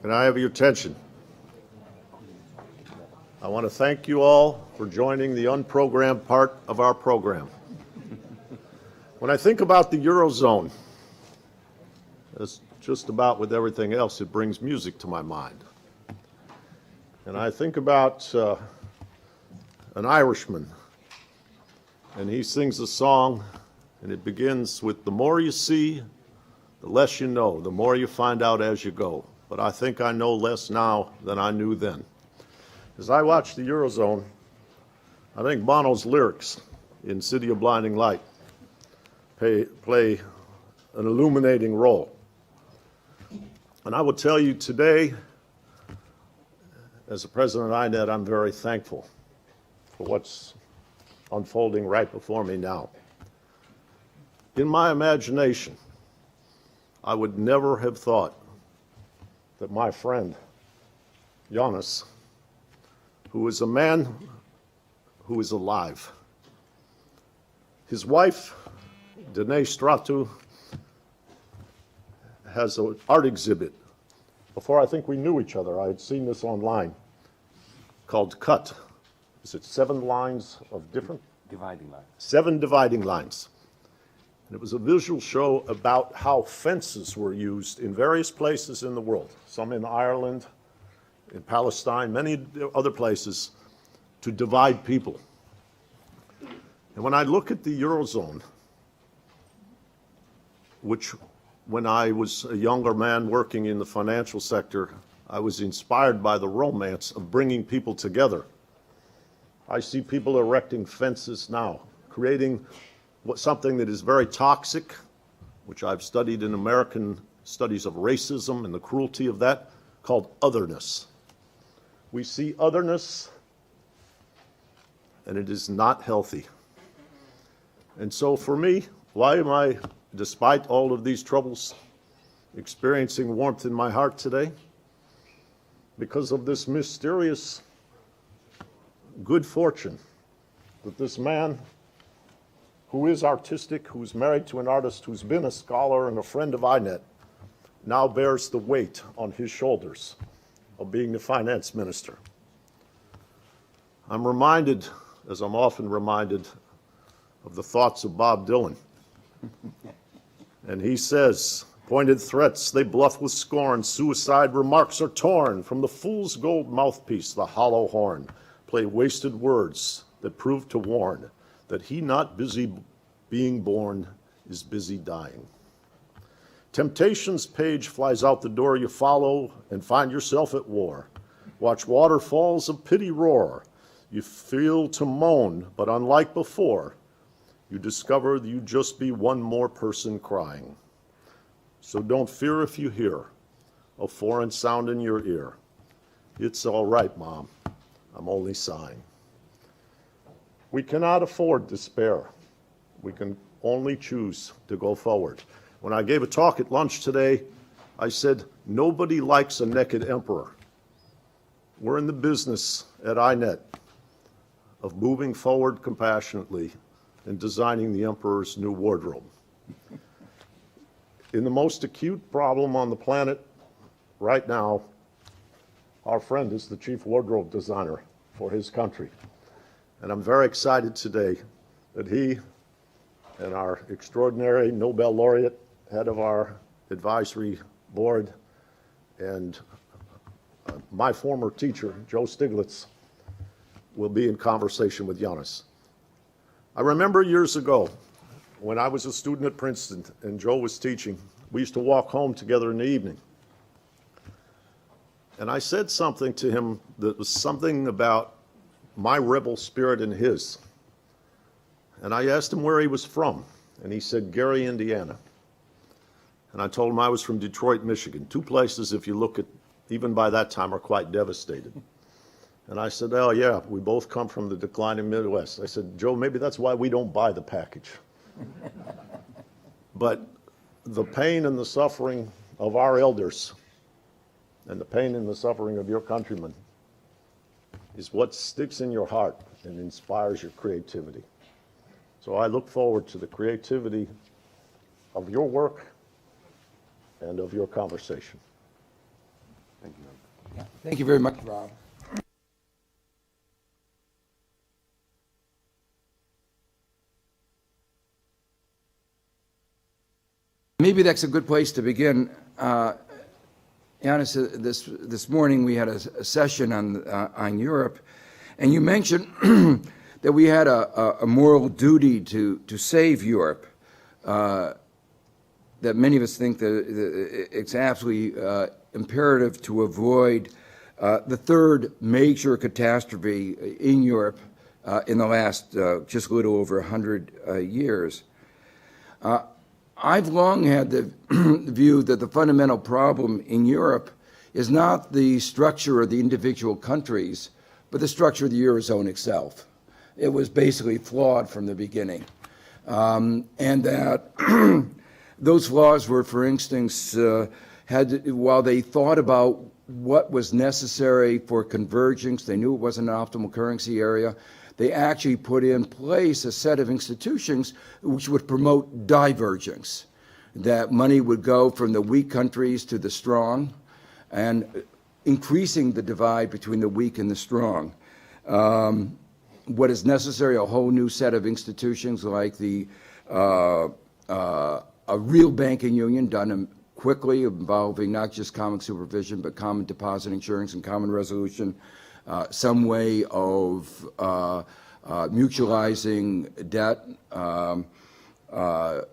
Can I have your attention? I want to thank you all for joining the unprogrammed part of our program. When I think about the Eurozone, as just about with everything else, it brings music to my mind. And I think about an Irishman, and he sings a song, and it begins with, "The more you see, the less you know, the more you find out as you go. But I think I know less now than I knew then." As I watch the Eurozone, I think Bono's lyrics in City of Blinding Light play an illuminating role. And I will tell you today, as the president of INET, I'm very thankful for what's unfolding right before me now. In my imagination, I would never have thought that my friend, Yanis, who is a man who is alive, his wife, Danae Stratu, has an art exhibit. Before I think we knew each other, I had seen this online, called Cut. Is it 7 lines of different? Dividing line. 7 dividing lines. And it was a visual show about how fences were used in various places in the world, some in Ireland, in Palestine, many other places, to divide people. And when I look at the Eurozone, which when I was a younger man working in the financial sector, I was inspired by the romance of bringing people together. I see people erecting fences now, creating something that is very toxic, which I've studied in American studies of racism and the cruelty of that, called otherness. We see otherness, and it is not healthy. And so for me, why am I, despite all of these troubles, experiencing warmth in my heart today? Because of this mysterious good fortune that this man who is artistic, who's married to an artist, who's been a scholar and a friend of INET, now bears the weight on his shoulders of being the finance minister. I'm reminded, as I'm often reminded, of the thoughts of Bob Dylan. And he says, "Pointed threats, they bluff with scorn. Suicide remarks are torn. From the fool's gold mouthpiece, the hollow horn, play wasted words that prove to warn that he not busy being born is busy dying. Temptation's page flies out the door you follow and find yourself at war. Watch waterfalls of pity roar. You feel to moan, but unlike before, you discover that you just be one more person crying. So don't fear if you hear a foreign sound in your ear. It's all right, Mom. I'm only sighing." We cannot afford despair. We can only choose to go forward. When I gave a talk at lunch today, I said, nobody likes a naked emperor. We're in the business at INET of moving forward compassionately and designing the emperor's new wardrobe. In the most acute problem on the planet right now, our friend is the chief wardrobe designer for his country. And I'm very excited today that he and our extraordinary Nobel laureate, head of our advisory board, and my former teacher, Joe Stiglitz, will be in conversation with Yanis. I remember years ago when I was a student at Princeton and Joe was teaching, we used to walk home together in the evening. And I said something to him that was something about my rebel spirit and his. And I asked him where he was from, and he said, Gary, Indiana. And I told him I was from Detroit, Michigan. 2 places, if you look at, even by that time, are quite devastated. And I said, oh yeah, we both come from the declining Midwest. I said, Joe, maybe that's why we don't buy the package. But the pain and the suffering of our elders and the pain and the suffering of your countrymen is what sticks in your heart and inspires your creativity. So I look forward to the creativity of your work and of your conversation. Thank you. Thank you very much, Rob. Maybe that's a good place to begin. Yanis, this morning we had a session on Europe, and you mentioned that we had a moral duty to save Europe. That many of us think that it's absolutely imperative to avoid the third major catastrophe in Europe in the last just a little over 100 years. I've long had the view that the fundamental problem in Europe is not the structure of the individual countries, but the structure of the Eurozone itself. It was basically flawed from the beginning. And that those flaws were, for instance, while they thought about what was necessary for convergence, they knew it wasn't an optimal currency area, they actually put in place a set of institutions which would promote divergence, that money would go from the weak countries to the strong, and increasing the divide between the weak and the strong. What is necessary, a whole new set of institutions like a real banking union done quickly, involving not just common supervision, but common deposit insurance and common resolution, some way of mutualizing debt,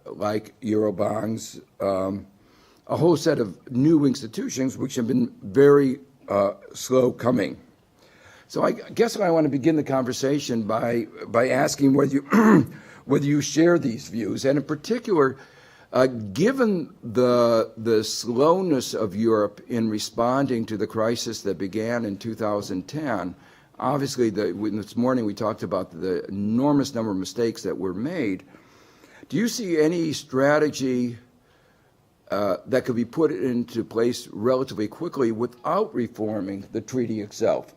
like Eurobonds, a whole set of new institutions which have been very slow coming. So I guess I want to begin the conversation by asking whether you share these views, and in particular, given the slowness of Europe in responding to the crisis that began in 2010, obviously this morning we talked about the enormous number of mistakes that were made. Do you see any strategy that could be put into place relatively quickly without reforming the treaty itself?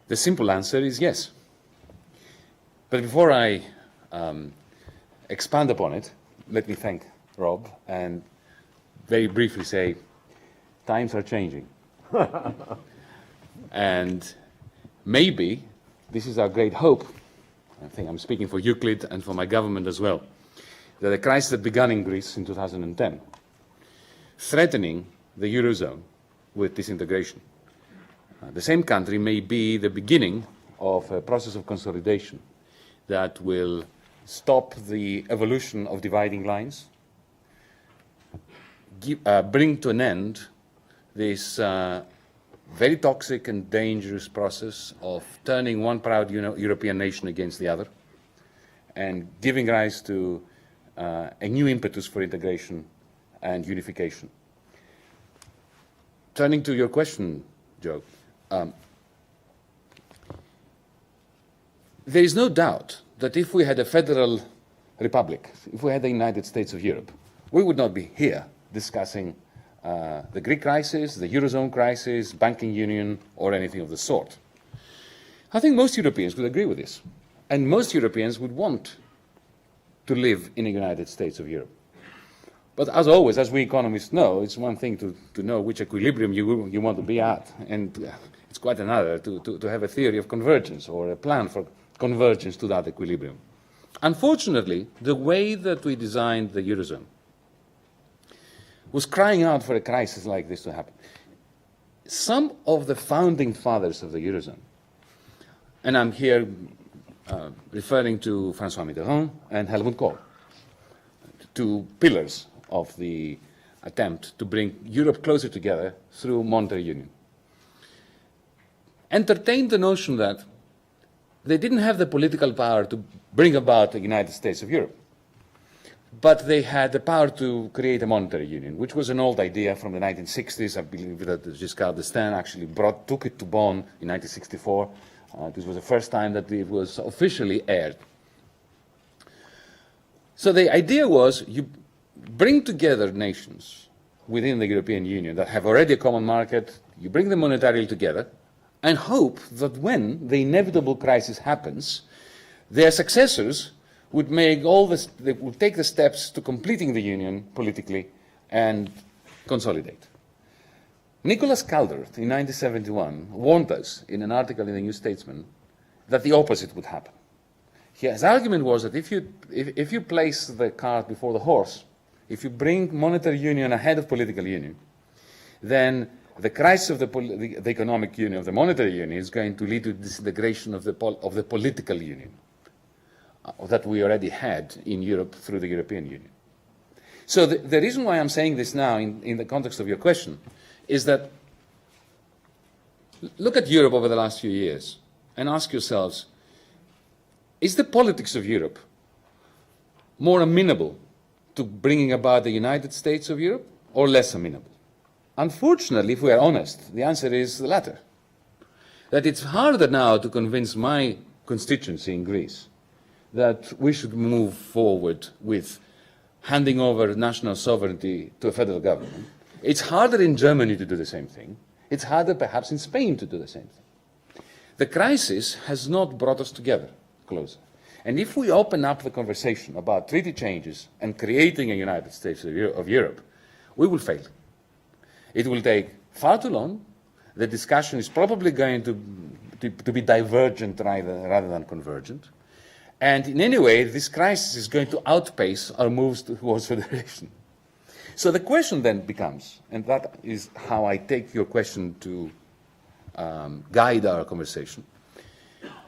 The simple answer is yes. But before I expand upon it, let me thank Rob and very briefly say, times are changing. And maybe this is our great hope. I think I'm speaking for Euclid and for my government as well, that the crisis that began in Greece in 2010, threatening the Eurozone with disintegration, the same country may be the beginning of a process of consolidation that will stop the evolution of dividing lines, bring to an end this very toxic and dangerous process of turning one proud European nation against the other, and giving rise to a new impetus for integration and unification. Turning to your question, Joe, there is no doubt that if we had a federal republic, if we had the United States of Europe, we would not be here discussing the Greek crisis, the Eurozone crisis, banking union, or anything of the sort. I think most Europeans would agree with this. And most Europeans would want to live in a United States of Europe. But as always, as we economists know, it's one thing to know which equilibrium you want to be at, and it's quite another to have a theory of convergence or a plan for convergence to that equilibrium. Unfortunately, the way that we designed the Eurozone was crying out for a crisis like this to happen. Some of the founding fathers of the Eurozone, and I'm here referring to François Mitterrand and Helmut Kohl, two pillars of the attempt to bring Europe closer together through monetary union, entertained the notion that they didn't have the political power to bring about the United States of Europe, but they had the power to create a monetary union, which was an old idea from the 1960s. I believe that Giscard d'Estaing actually took it to Bonn in 1964. This was the first time that it was officially aired. So the idea was you bring together nations within the European Union that have already a common market, you bring them monetarily together, and hope that when the inevitable crisis happens, their successors would make they would take the steps to completing the union politically and consolidate. Nicholas Calvert in 1971 warned us in an article in the New Statesman that the opposite would happen. His argument was that if you place the cart before the horse, if you bring monetary union ahead of political union, then the crisis of the economic union, of the monetary union, is going to lead to disintegration of the political union that we already had in Europe through the European Union. So the reason why I'm saying this now in the context of your question is that look at Europe over the last few years and ask yourselves, is the politics of Europe more amenable to bringing about the United States of Europe or less amenable? Unfortunately, if we are honest, the answer is the latter. That it's harder now to convince my constituency in Greece that we should move forward with handing over national sovereignty to a federal government. It's harder in Germany to do the same thing. It's harder perhaps in Spain to do the same thing. The crisis has not brought us together closer. And if we open up the conversation about treaty changes and creating a United States of Europe, we will fail. It will take far too long. The discussion is probably going to be divergent rather than convergent. And in any way, this crisis is going to outpace our moves towards federation. So the question then becomes, and that is how I take your question to guide our conversation,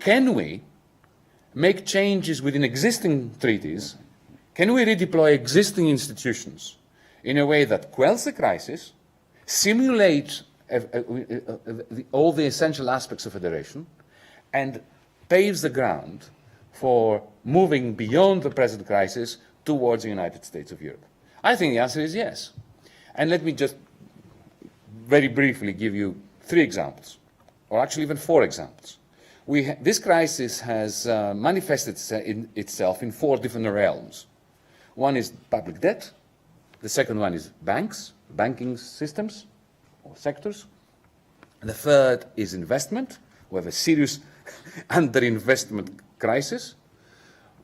can we make changes within existing treaties? Can we redeploy existing institutions in a way that quells the crisis, simulates all the essential aspects of federation, and paves the ground for moving beyond the present crisis towards the United States of Europe? I think the answer is yes. And let me just very briefly give you 3 examples, or actually even 4 examples. This crisis has manifested itself in 4 different realms. One is public debt. The second one is banks, banking systems or sectors. And the third is investment. We have a serious underinvestment crisis,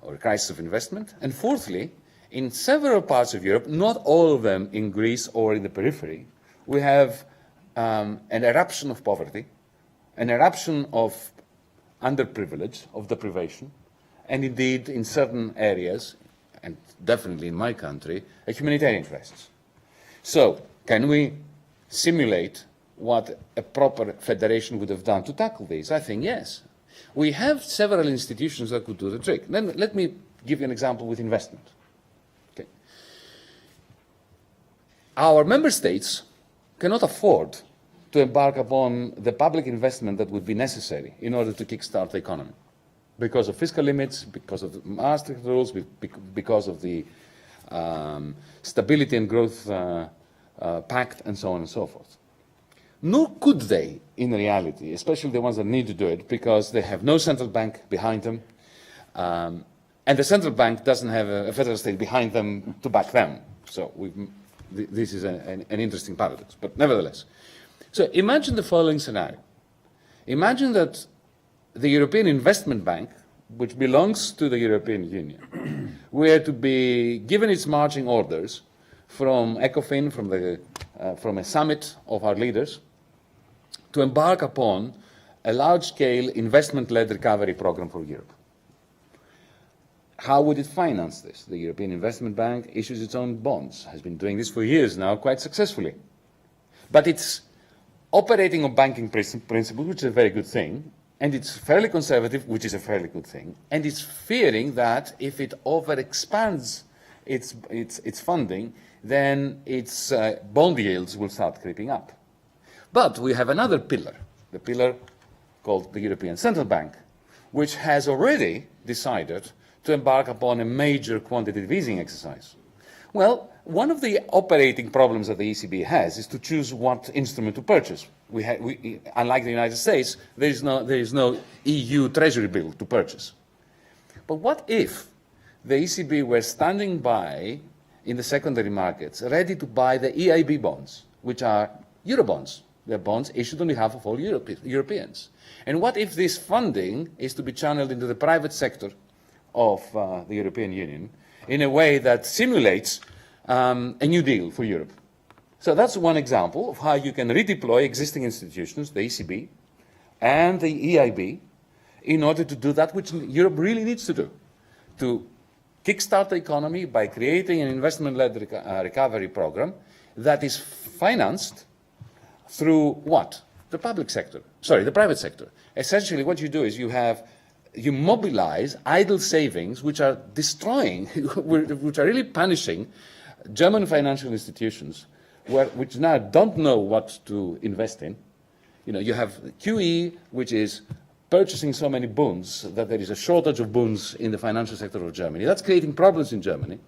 or a crisis of investment. And fourthly, in several parts of Europe, not all of them in Greece or in the periphery, we have an eruption of poverty, an eruption of underprivilege, of deprivation, and indeed in certain areas, and definitely in my country, a humanitarian crisis. So, can we simulate what a proper federation would have done to tackle these? I think yes. We have several institutions that could do the trick. Then let me give you an example with investment. Okay. Our member states cannot afford to embark upon the public investment that would be necessary in order to kickstart the economy, because of fiscal limits, because of the Maastricht rules, because of the Stability and Growth Pact, and so on and so forth. Nor could they, in reality, especially the ones that need to do it, because they have no central bank behind them, and the central bank doesn't have a federal state behind them to back them. So this is an interesting paradox, but nevertheless. So imagine the following scenario. Imagine that the European Investment Bank, which belongs to the European Union, were to be given its marching orders from ECOFIN, from a summit of our leaders, to embark upon a large-scale investment-led recovery program for Europe. How would it finance this? The European Investment Bank issues its own bonds, has been doing this for years now quite successfully. But it's operating on banking principles, which is a very good thing, and it's fairly conservative, which is a fairly good thing, and it's fearing that if it overexpands its funding, then its bond yields will start creeping up. But we have another pillar, the pillar called the European Central Bank, which has already decided to embark upon a major quantitative easing exercise. Well, one of the operating problems that the ECB has is to choose what instrument to purchase. Unlike the United States, there is no EU treasury bill to purchase. But what if the ECB were standing by in the secondary markets, ready to buy the EIB bonds, which are Eurobonds? They're bonds issued on behalf of all Europeans. And what if this funding is to be channeled into the private sector of the European Union in a way that simulates a new deal for Europe. So that's one example of how you can redeploy existing institutions, the ECB and the EIB, in order to do that which Europe really needs to do, to kickstart the economy by creating an investment-led recovery program that is financed through what? The public sector. Sorry, the private sector. Essentially, what you do is you mobilize idle savings which are destroying, which are really punishing German financial institutions, which now don't know what to invest in. You know, you have QE, which is purchasing so many bonds that there is a shortage of bonds in the financial sector of Germany. That's creating problems in Germany.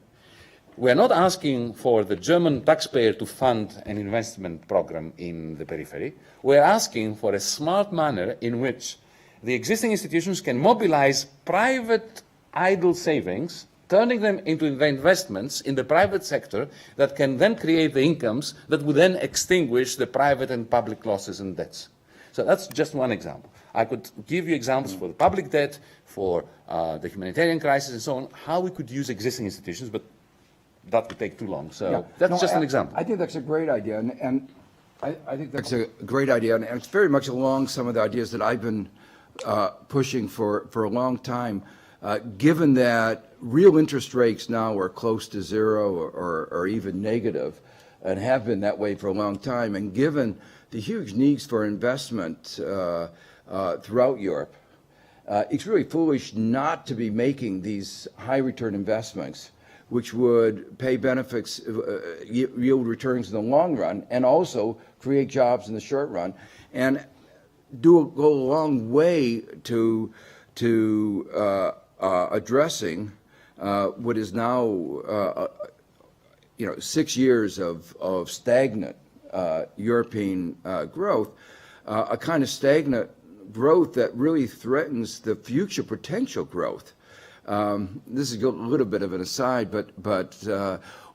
We're not asking for the German taxpayer to fund an investment program in the periphery. We're asking for a smart manner in which the existing institutions can mobilize private idle savings, turning them into investments in the private sector that can then create the incomes that would then extinguish the private and public losses and debts. So that's just one example. I could give you examples for the public debt, for the humanitarian crisis and so on, how we could use existing institutions, but that would take too long. So that's just an example. I think that's a great idea, and I think that's a great idea, and it's very much along some of the ideas that I've been pushing for a long time. Given that real interest rates now are close to zero or even negative, and have been that way for a long time, and given the huge needs for investment throughout Europe, it's really foolish not to be making these high return investments, which would pay benefits, yield returns in the long run, and also create jobs in the short run, and go a long way to addressing what is now 6 years of stagnant European growth, a kind of stagnant growth that really threatens the future potential growth. This is a little bit of an aside, but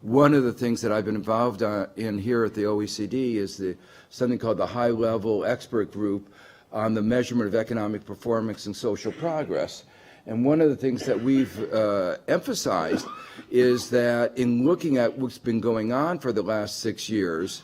one of the things that I've been involved in here at the OECD is something called the High-Level Expert Group on the Measurement of Economic Performance and Social Progress. And one of the things that we've emphasized is that in looking at what's been going on for the last 6 years,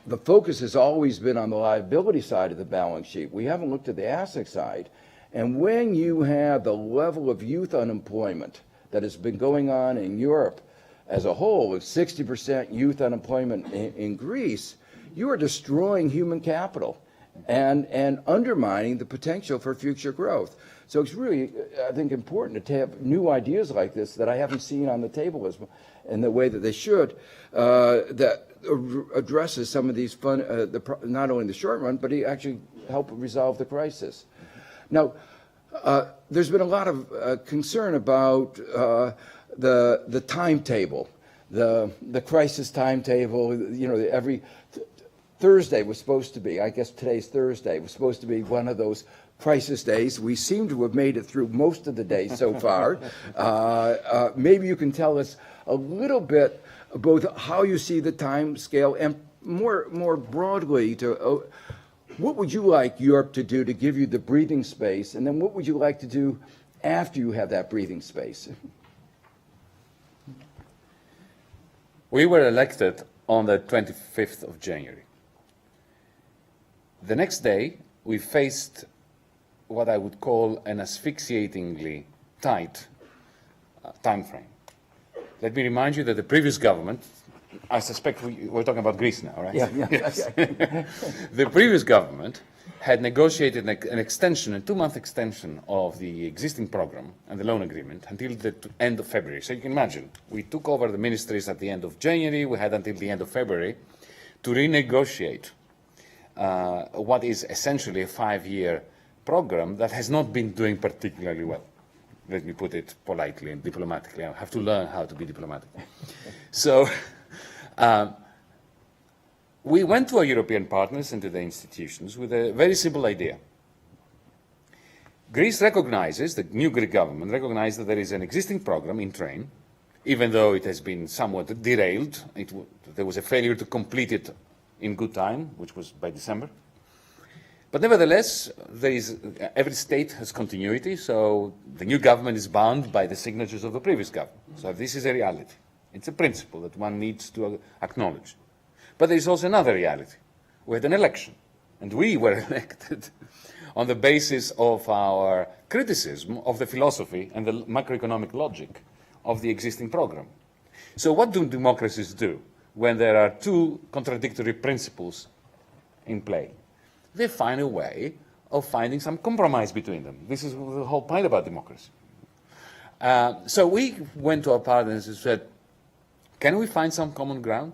the focus has always been on the liability side of the balance sheet. We haven't looked at the asset side. And when you have the level of youth unemployment that has been going on in Europe as a whole, with 60% youth unemployment in Greece, you are destroying human capital and undermining the potential for future growth. So it's really, I think, important to have new ideas like this that I haven't seen on the table in the way that they should, that addresses some of these not only in the short run, but actually help resolve the crisis. Now, there's been a lot of concern about the timetable, the crisis timetable. You know, every Thursday was supposed to be, I guess today's Thursday, was supposed to be one of those crisis days. We seem to have made it through most of the days so far. Maybe you can tell us a little bit about how you see the time scale, and more broadly, what would you like Europe to do to give you the breathing space, and then what would you like to do after you have that breathing space? We were elected on the 25th of January. The next day, we faced what I would call an asphyxiatingly tight time frame. Let me remind you that the previous government, I suspect we're talking about Greece now, right? Yeah. Yes. The previous government had negotiated an extension, a 2-month extension of the existing program and the loan agreement until the end of February. So you can imagine, we took over the ministries at the end of January, we had until the end of February to renegotiate what is essentially a 5-year program that has not been doing particularly well. Let me put it politely and diplomatically. I have to learn how to be diplomatic. So we went to our European partners and to the institutions with a very simple idea. Greece recognizes, the new Greek government recognizes that there is an existing program in train, even though it has been somewhat derailed. There was a failure to complete it in good time, which was by December. But nevertheless, every state has continuity, so the new government is bound by the signatures of the previous government. So this is a reality. It's a principle that one needs to acknowledge. But there is also another reality. We had an election, and we were elected on the basis of our criticism of the philosophy and the macroeconomic logic of the existing program. So what do democracies do when there are two contradictory principles in play? They find a way of finding some compromise between them. This is the whole point about democracy. So we went to our partners and said, can we find some common ground?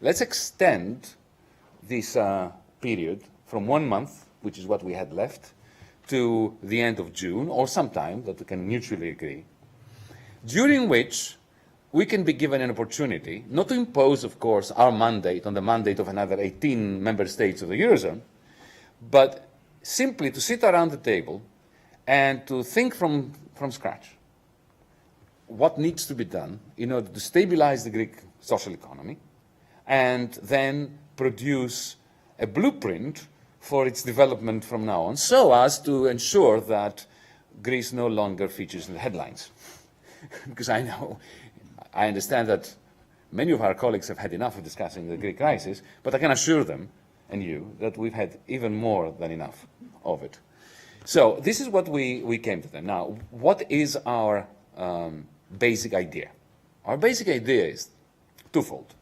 Let's extend this period from 1 month, which is what we had left, to the end of June, or sometime that we can mutually agree, during which we can be given an opportunity, not to impose, of course, our mandate on the mandate of another 18 member states of the Eurozone, but simply to sit around the table and to think from scratch what needs to be done in order to stabilize the Greek social economy and then produce a blueprint for its development from now on, so as to ensure that Greece no longer features in the headlines. Because I understand that many of our colleagues have had enough of discussing the Greek crisis, but I can assure them and you that we've had even more than enough of it. So this is what we came to them. Now, what is our basic idea? Our basic idea is twofold.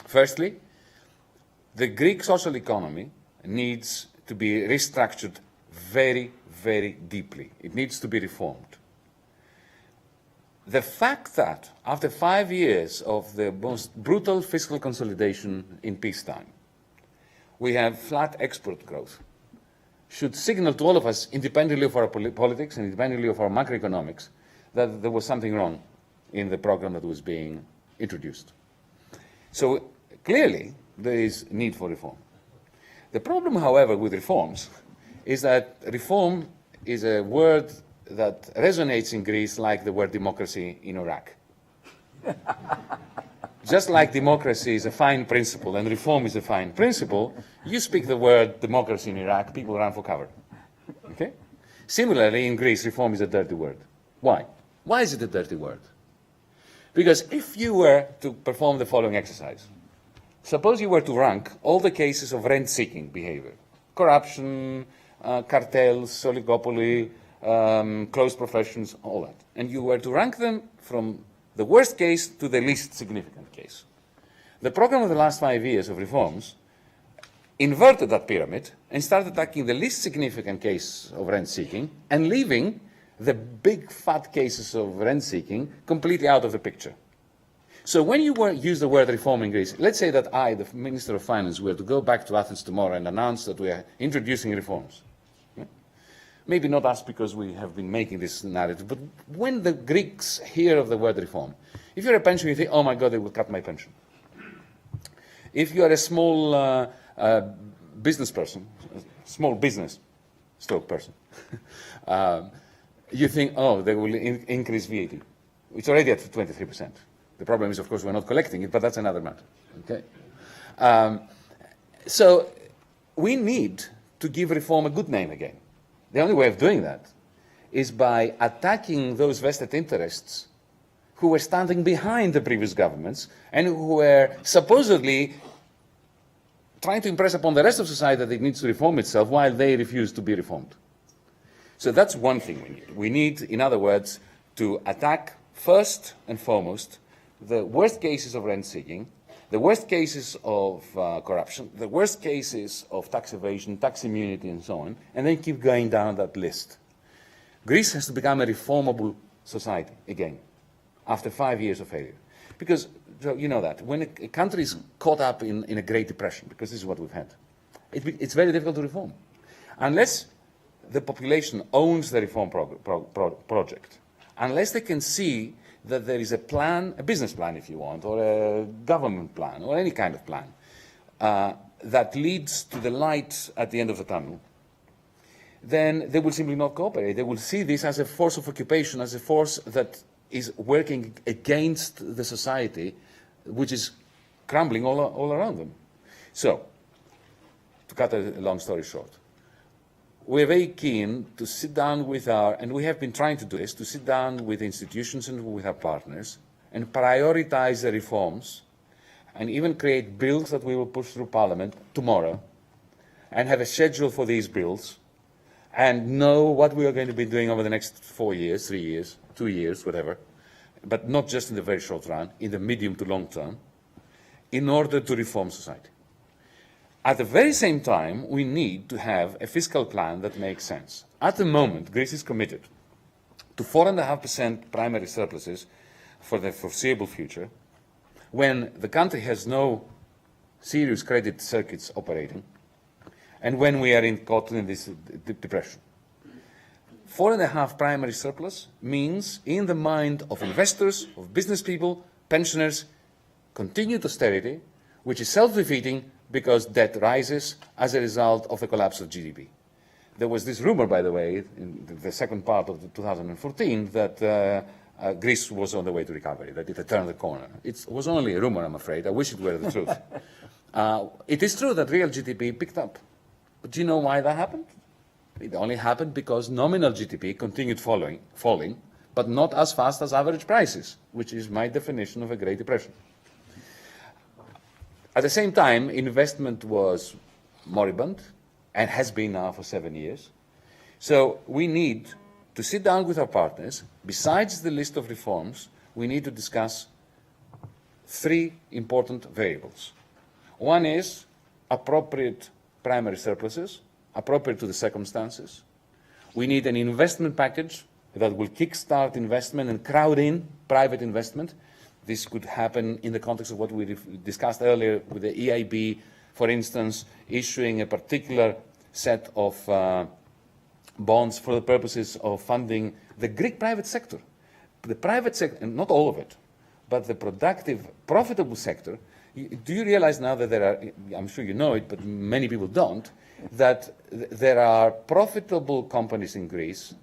Firstly, the Greek social economy needs to be restructured very, very deeply. It needs to be reformed. The fact that after 5 years of the most brutal fiscal consolidation in peacetime, we have flat export growth should signal to all of us, independently of our politics and independently of our macroeconomics, that there was something wrong in the program that was being introduced. So clearly, there is need for reform. The problem, however, with reforms is that reform is a word that resonates in Greece like the word democracy in Iraq. Just like democracy is a fine principle and reform is a fine principle, you speak the word democracy in Iraq, people run for cover. Okay? Similarly, in Greece, reform is a dirty word. Why? Why is it a dirty word? Because if you were to perform the following exercise, suppose you were to rank all the cases of rent-seeking behavior, corruption, cartels, oligopoly, closed professions, all that, and you were to rank them from the worst case to the least significant case. The program of the last 5 years of reforms inverted that pyramid and started attacking the least significant case of rent-seeking and leaving the big fat cases of rent-seeking completely out of the picture. So when you use the word reform in Greece, let's say that I, the Minister of Finance, were to go back to Athens tomorrow and announce that we are introducing reforms. Yeah? Maybe not us because we have been making this narrative, but when the Greeks hear of the word reform, if you're a pensioner, you think, oh my God, they will cut my pension. If you are a small business person, small business stroke person, you think, oh, they will increase VAT. It's already at 23%. The problem is, of course, we're not collecting it, but that's another matter. Okay? So we need to give reform a good name again. The only way of doing that is by attacking those vested interests who were standing behind the previous governments and who were supposedly trying to impress upon the rest of society that it needs to reform itself while they refuse to be reformed. So that's one thing we need. We need, in other words, to attack first and foremost the worst cases of rent-seeking, the worst cases of corruption, the worst cases of tax evasion, tax immunity, and so on, and then keep going down that list. Greece has to become a reformable society again, after 5 years of failure. Because, you know that, when a country is caught up in a Great Depression, because this is what we've had, it's very difficult to reform. Unless the population owns the reform project, unless they can see that there is a plan, a business plan if you want, or a government plan, or any kind of plan, that leads to the light at the end of the tunnel, then they will simply not cooperate. They will see this as a force of occupation, as a force that is working against the society, which is crumbling all around them. So, to cut a long story short, we're very keen to sit down with and we have been trying to do this, to sit down with institutions and with our partners and prioritize the reforms and even create bills that we will push through Parliament tomorrow and have a schedule for these bills and know what we are going to be doing over the next 4 years, 3 years, 2 years, whatever, but not just in the very short run, in the medium to long term, in order to reform society. At the very same time, we need to have a fiscal plan that makes sense. At the moment, Greece is committed to 4.5% primary surpluses for the foreseeable future, when the country has no serious credit circuits operating, and when we are caught in this depression. 4.5 primary surplus means, in the mind of investors, of business people, pensioners, continued austerity, which is self-defeating because debt rises as a result of the collapse of GDP. There was this rumor, by the way, in the second part of 2014, that Greece was on the way to recovery, that it had turned the corner. It was only a rumor, I'm afraid. I wish it were the truth. It is true that real GDP picked up. But do you know why that happened? It only happened because nominal GDP continued falling, but not as fast as average prices, which is my definition of a Great Depression. At the same time, investment was moribund and has been now for 7 years. So we need to sit down with our partners. Besides the list of reforms, we need to discuss 3 important variables. One is appropriate primary surpluses, appropriate to the circumstances. We need an investment package that will kickstart investment and crowd in private investment. This could happen in the context of what we discussed earlier with the EIB, for instance, issuing a particular set of bonds for the purposes of funding the Greek private sector. The private sector, and not all of it, but the productive, profitable sector. Do you realize now that there are, I'm sure you know it, but many people don't, that there are profitable companies in Greece,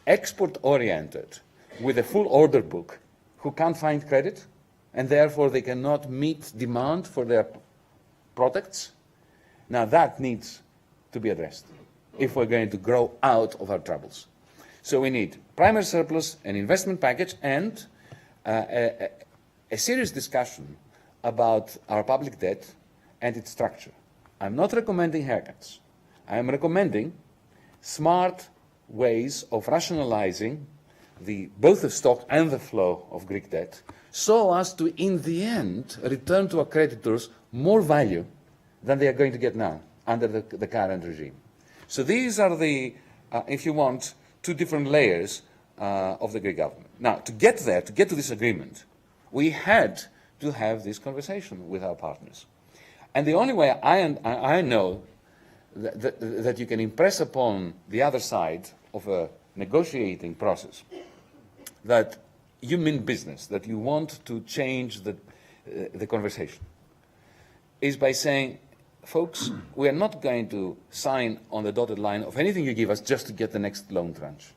export-oriented, with a full order book, who can't find credit, and therefore they cannot meet demand for their products? Now that needs to be addressed if we're going to grow out of our troubles. So we need primary surplus, an investment package, and a serious discussion about our public debt and its structure. I'm not recommending haircuts. I'm recommending smart ways of rationalizing both the stock and the flow of Greek debt, so as to, in the end, return to our creditors more value than they are going to get now under the current regime. So these are the, if you want, 2 different layers of the Greek government. Now, to get there, to get to this agreement, we had to have this conversation with our partners. And the only way I know that you can impress upon the other side of a negotiating process that you mean business, that you want to change the conversation, is by saying, folks, we are not going to sign on the dotted line of anything you give us just to get the next loan tranche.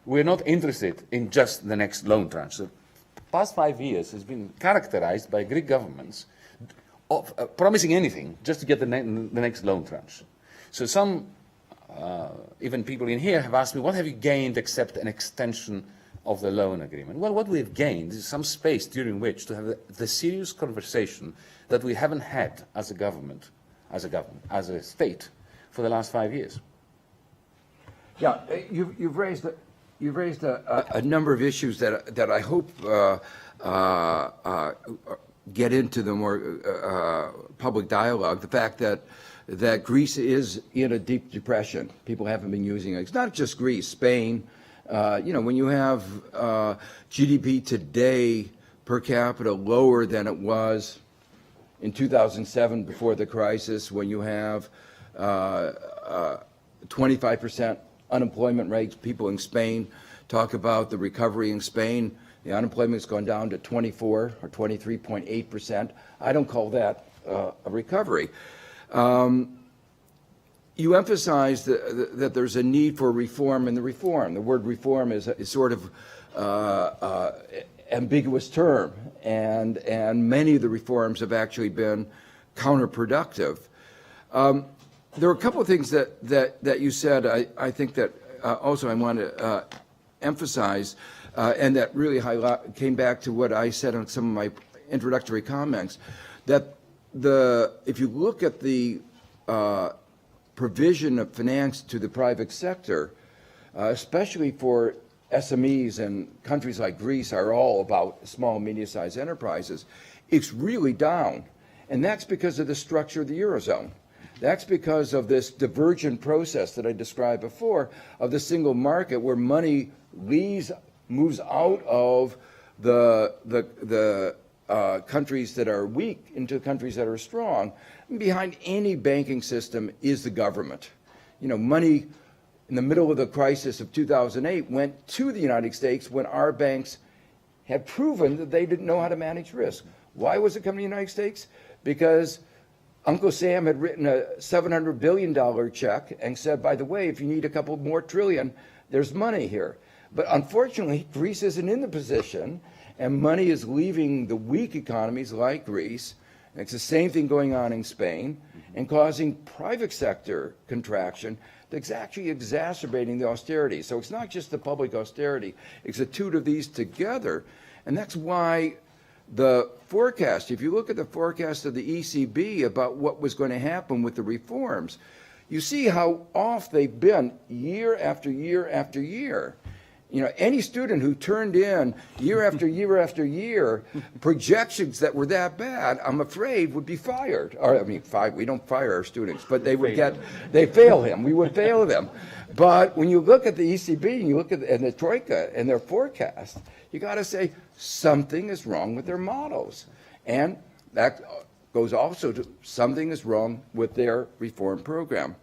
We're not interested in just the next loan tranche. The past 5 years has been characterized by Greek governments of promising anything just to get the next loan tranche. So some, even people in here, have asked me, what have you gained except an extension of the loan agreement? Well, what we've gained is some space during which to have the serious conversation that we haven't had as a government, as a state, for the last 5 years. Yeah, you've raised a number of issues that I hope get into the more public dialogue. The fact that Greece is in a deep depression. People haven't been using it. It's not just Greece, Spain. When you have GDP today per capita lower than it was in 2007 before the crisis, when you have 25% unemployment rates, people in Spain talk about the recovery in Spain. The unemployment's gone down to 24 or 23.8%. I don't call that a recovery. You emphasize that there's a need for reform in the reform. The word reform is sort of ambiguous term, and many of the reforms have actually been counterproductive. There are a couple of things that you said. I think that also I want to emphasize. and that really came back to what I said on some of my introductory comments, that if you look at the provision of finance to the private sector, especially for SMEs, and countries like Greece are all about small and medium-sized enterprises, it's really down. And that's because of the structure of the Eurozone. That's because of this divergent process that I described before of the single market, where money moves out of the countries that are weak into countries that are strong. And behind any banking system is the government. You know, money in the middle of the crisis of 2008 went to the United States when our banks had proven that they didn't know how to manage risk. Why was it coming to the United States? Because Uncle Sam had written a $700 billion check and said, by the way, if you need a couple more trillion, there's money here. But unfortunately, Greece isn't in the position, and money is leaving the weak economies like Greece. And it's the same thing going on in Spain, and causing private sector contraction that's actually exacerbating the austerity. So it's not just the public austerity, it's the two of these together. And that's why the forecast, if you look at the forecast of the ECB about what was going to happen with the reforms, you see how off they've been year after year after year. You know, any student who turned in year after year after year projections that were that bad, I'm afraid would be fired. Or, I mean, we don't fire our students, but they would they fail him. We would fail them. But when you look at the ECB and you look at the Troika and their forecast, you got to say something is wrong with their models. And that goes also to something is wrong with their reform program.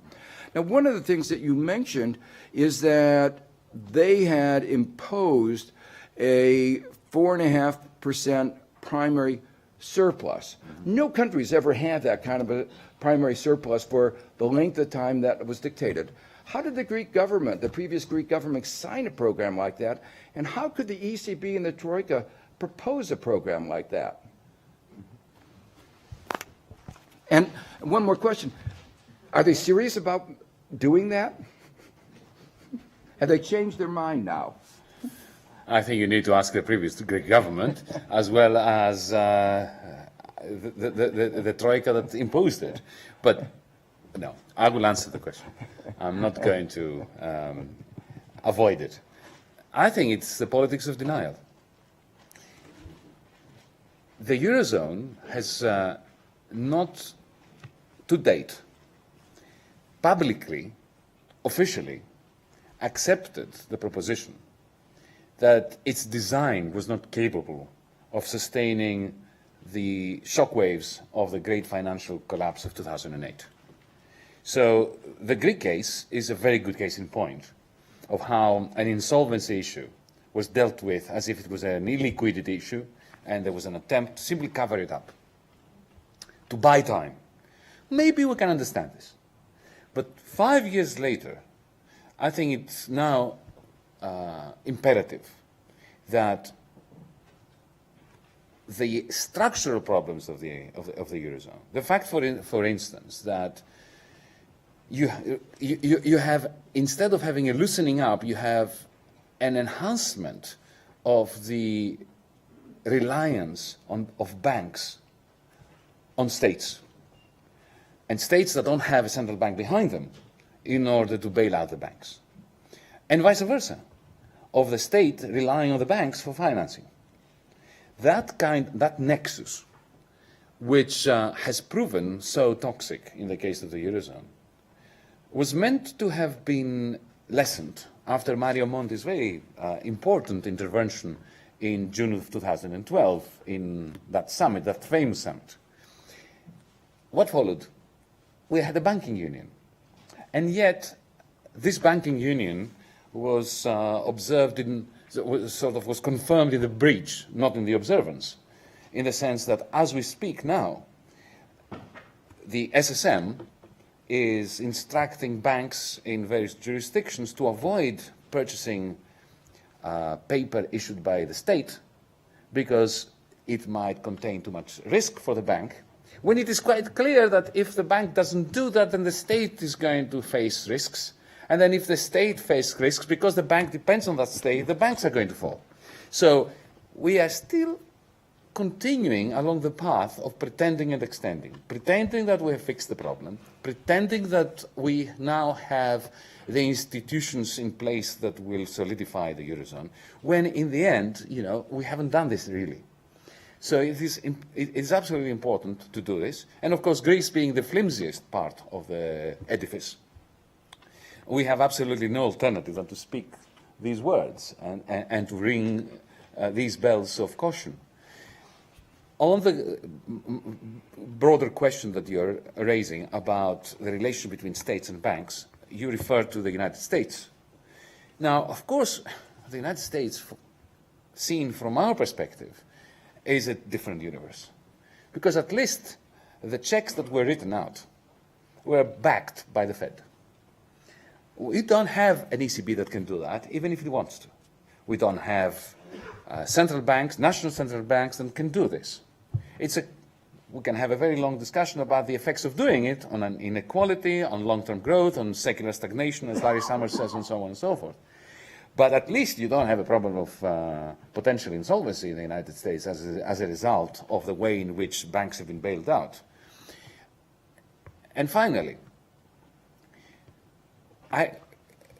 Now, one of the things that you mentioned is that they had imposed a 4.5% primary surplus. No country's ever had that kind of a primary surplus for the length of time that was dictated. How did the Greek government, the previous Greek government, sign a program like that? And how could the ECB and the Troika propose a program like that? And one more question. Are they serious about doing that? Have they changed their mind now? I think you need to ask the previous Greek government, as well as the Troika that imposed it. But no, I will answer the question. I'm not going to avoid it. I think it's the politics of denial. The Eurozone has not, to date, publicly, officially, accepted the proposition that its design was not capable of sustaining the shockwaves of the great financial collapse of 2008. So the Greek case is a very good case in point of how an insolvency issue was dealt with as if it was an illiquidity issue, and there was an attempt to simply cover it up, to buy time. Maybe we can understand this. But 5 years later, I think it's now imperative that the structural problems of the Eurozone, the fact, for instance, that you have, instead of having a loosening up, you have an enhancement of the reliance of banks on states, and states that don't have a central bank behind them in order to bail out the banks, and vice versa, of the state relying on the banks for financing. That nexus, which has proven so toxic in the case of the Eurozone, was meant to have been lessened after Mario Monti's very important intervention in June of 2012 in that summit, that famous summit. What followed? We had a banking union. And yet, this banking union was observed was confirmed in the breach, not in the observance, in the sense that as we speak now, the SSM is instructing banks in various jurisdictions to avoid purchasing paper issued by the state because it might contain too much risk for the bank, when it is quite clear that if the bank doesn't do that, then the state is going to face risks. And then if the state faces risks, because the bank depends on that state, the banks are going to fall. So we are still continuing along the path of pretending and extending, pretending that we have fixed the problem, pretending that we now have the institutions in place that will solidify the Eurozone, when in the end, we haven't done this really. So it is absolutely important to do this. And of course, Greece being the flimsiest part of the edifice, we have absolutely no alternative than to speak these words and to ring these bells of caution. On the broader question that you're raising about the relation between states and banks, you refer to the United States. Now, of course, the United States, seen from our perspective, is a different universe. Because at least the checks that were written out were backed by the Fed. We don't have an ECB that can do that, even if it wants to. We don't have central banks, national central banks, that can do this. We can have a very long discussion about the effects of doing it on an inequality, on long-term growth, on secular stagnation, as Larry Summers says, and so on and so forth. But at least you don't have a problem of potential insolvency in the United States as a result of the way in which banks have been bailed out. And finally, I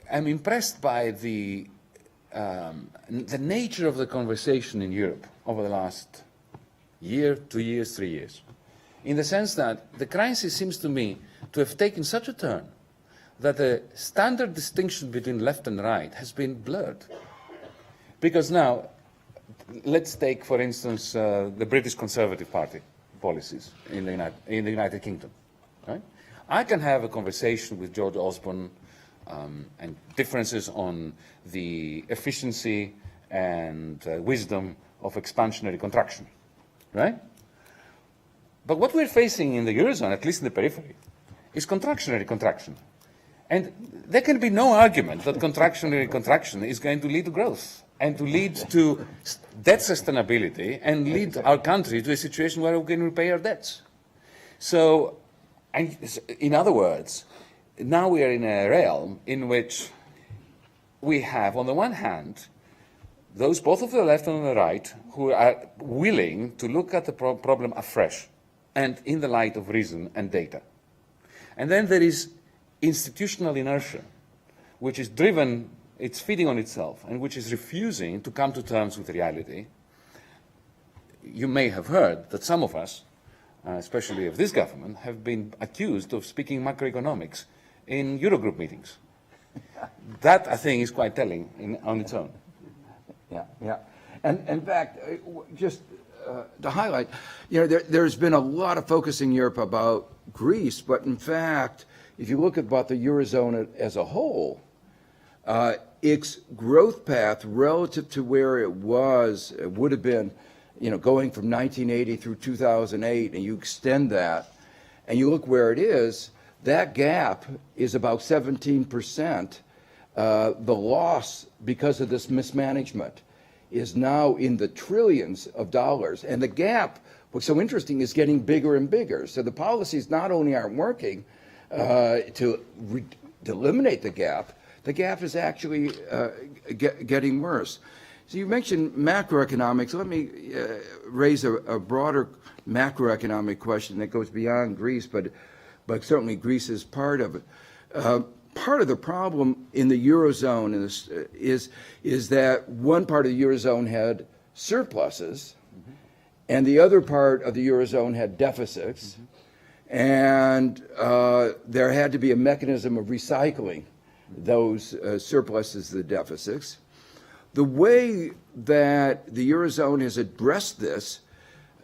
am impressed by the nature of the conversation in Europe over the last year, 2 years, 3 years, in the sense that the crisis seems to me to have taken such a turn that the standard distinction between left and right has been blurred. Because now, let's take, for instance, the British Conservative Party policies in the United Kingdom. Right? I can have a conversation with George Osborne and differences on the efficiency and wisdom of expansionary contraction. Right? But what we're facing in the Eurozone, at least in the periphery, is contractionary contraction. And there can be no argument that contractionary contraction is going to lead to growth and to lead to debt sustainability and lead our country to a situation where we can repay our debts. So, in other words, now we are in a realm in which we have, on the one hand, those both of the left and on the right who are willing to look at the problem afresh and in the light of reason and data. And then there is institutional inertia, which is driven, it's feeding on itself, and which is refusing to come to terms with reality. You may have heard that some of us, especially of this government, have been accused of speaking macroeconomics in Eurogroup meetings. That, I think, is quite telling on its own. Yeah. And in fact, just to highlight, there's been a lot of focus in Europe about Greece, but in fact, if you look about the Eurozone as a whole, its growth path relative to where it would have been, going from 1980 through 2008, and you extend that, and you look where it is, that gap is about 17%. The loss because of this mismanagement is now in the trillions of dollars. And the gap, what's so interesting, is getting bigger and bigger. So the policies not only aren't working to eliminate the gap is actually getting worse. So you mentioned macroeconomics. Let me raise a broader macroeconomic question that goes beyond Greece, but certainly Greece is part of it. Part of the problem in the Eurozone is that one part of the Eurozone had surpluses, and the other part of the Eurozone had deficits, and there had to be a mechanism of recycling those surpluses, the deficits. The way that the Eurozone has addressed this,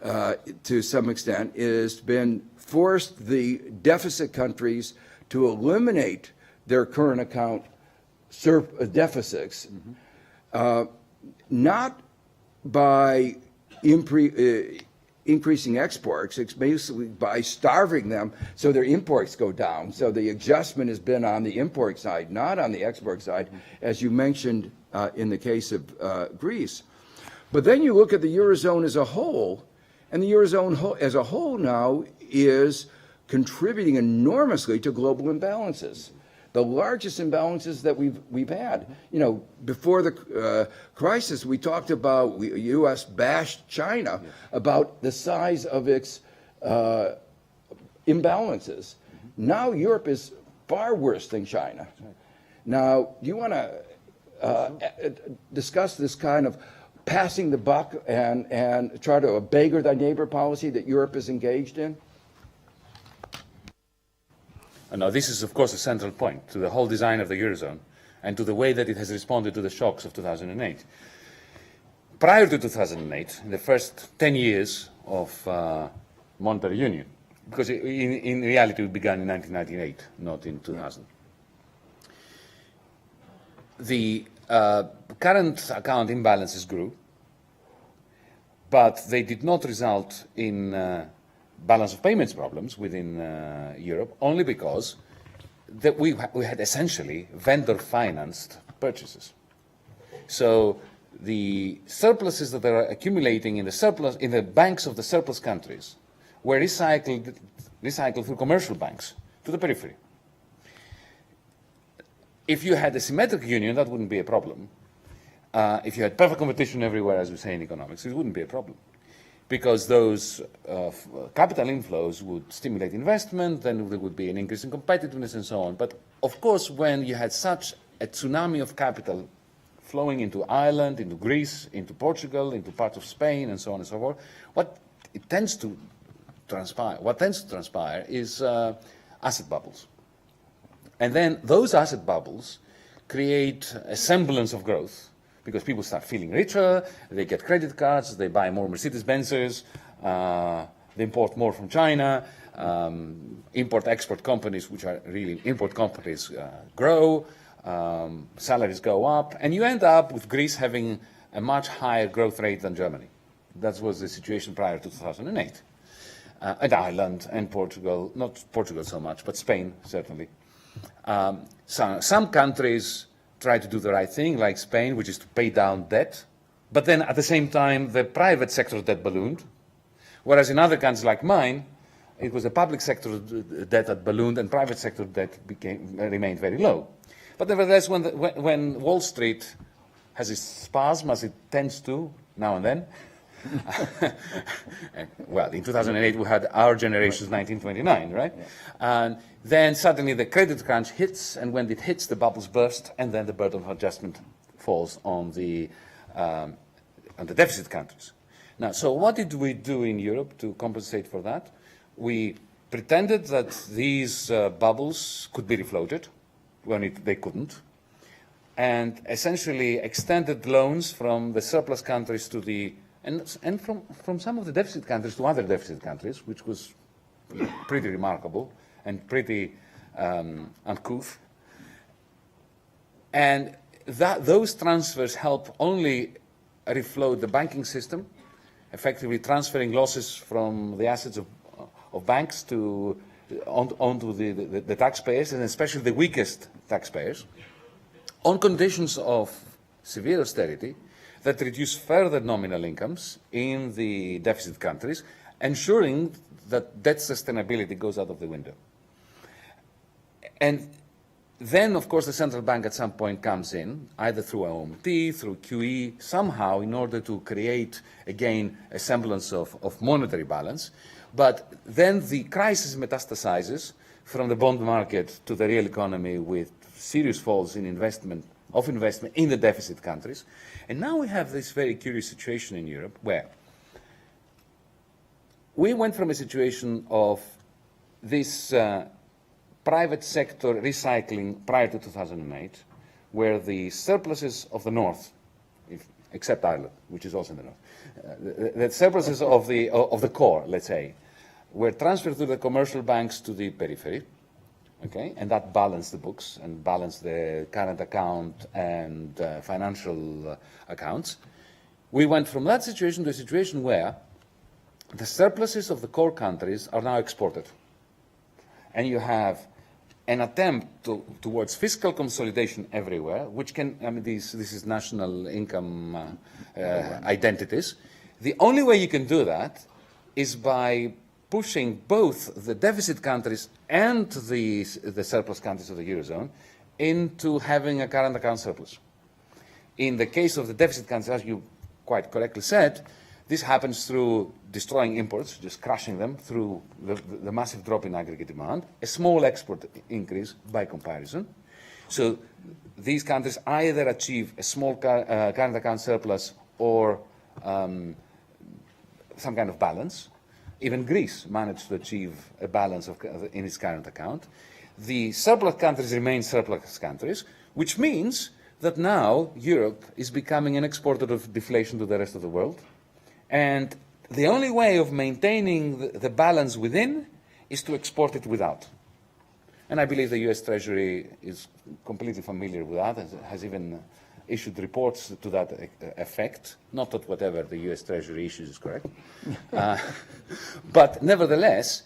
to some extent, is been forced the deficit countries to eliminate their current account deficits, not by increasing exports. It's basically by starving them so their imports go down. So the adjustment has been on the import side, not on the export side, as you mentioned in the case of Greece. But then you look at the Eurozone as a whole, and the Eurozone as a whole now is contributing enormously to global imbalances. the largest imbalances that we've had. You know, before the crisis, we talked about, U.S. bashed China about the size of its imbalances. Now Europe is far worse than China. Now, do you want to discuss this kind of passing the buck and try to beggar thy neighbor policy that Europe is engaged in? Now, this is, of course, a central point to the whole design of the Eurozone and to the way that it has responded to the shocks of 2008. Prior to 2008, in the first 10 years of monetary union, because in reality it began in 1998, not in 2000. The current account imbalances grew, but they did not result in balance of payments problems within Europe, only because that we had essentially vendor-financed purchases. So the surpluses that are accumulating in the banks of the surplus countries were recycled through commercial banks to the periphery. If you had a symmetric union, that wouldn't be a problem. If you had perfect competition everywhere, as we say in economics, it wouldn't be a problem. Because those capital inflows would stimulate investment, then there would be an increase in competitiveness and so on. But of course, when you had such a tsunami of capital flowing into Ireland, into Greece, into Portugal, into parts of Spain, and so on and so forth, what tends to transpire is asset bubbles. And then those asset bubbles create a semblance of growth, because people start feeling richer, they get credit cards, they buy more Mercedes-Benzes, they import more from China, import-export companies, which are really import companies, grow, salaries go up, and you end up with Greece having a much higher growth rate than Germany. That was the situation prior to 2008. And Ireland and Portugal, not Portugal so much, but Spain, certainly. Some countries try to do the right thing, like Spain, which is to pay down debt. But then at the same time, the private sector debt ballooned. Whereas in other countries like mine, it was the public sector debt that ballooned and private sector debt remained very low. But nevertheless, when Wall Street has its spasm, as it tends to now and then, well, in 2008 we had our generation's 1929, right? Yeah. And then suddenly the credit crunch hits, and when it hits, the bubbles burst, and then the burden of adjustment falls on the deficit countries. Now, so what did we do in Europe to compensate for that? We pretended that these bubbles could be refloated when they couldn't, and essentially extended loans from the surplus countries to the and from some of the deficit countries to other deficit countries, which was pretty remarkable and pretty uncouth. And those transfers help only refloat the banking system, effectively transferring losses from the assets of banks onto the taxpayers, and especially the weakest taxpayers, on conditions of severe austerity that reduce further nominal incomes in the deficit countries, ensuring that debt sustainability goes out of the window. And then, of course, the central bank at some point comes in, either through OMT, through QE, somehow in order to create, again, a semblance of monetary balance. But then the crisis metastasizes from the bond market to the real economy with serious falls in investment in the deficit countries. And now we have this very curious situation in Europe where we went from a situation of this private sector recycling prior to 2008, where the surpluses of the North, except Ireland, which is also in the North, the surpluses of the core, let's say, were transferred to the commercial banks to the periphery. Okay, and that balanced the books and balanced the current account and financial accounts. We went from that situation to a situation where the surpluses of the core countries are now exported. And you have an attempt towards fiscal consolidation everywhere, which can, I mean, this is national income identities. The only way you can do that is by pushing both the deficit countries and the surplus countries of the Eurozone into having a current account surplus. In the case of the deficit countries, as you quite correctly said, this happens through destroying imports, just crushing them through the massive drop in aggregate demand, a small export increase by comparison. So these countries either achieve a small current account surplus or some kind of balance. Even Greece managed to achieve a balance in its current account. The surplus countries remain surplus countries, which means that now Europe is becoming an exporter of deflation to the rest of the world. And the only way of maintaining the balance within is to export it without. And I believe the US Treasury is completely familiar with that, and has even issued reports to that effect. Not that whatever the US Treasury issues is correct. But nevertheless,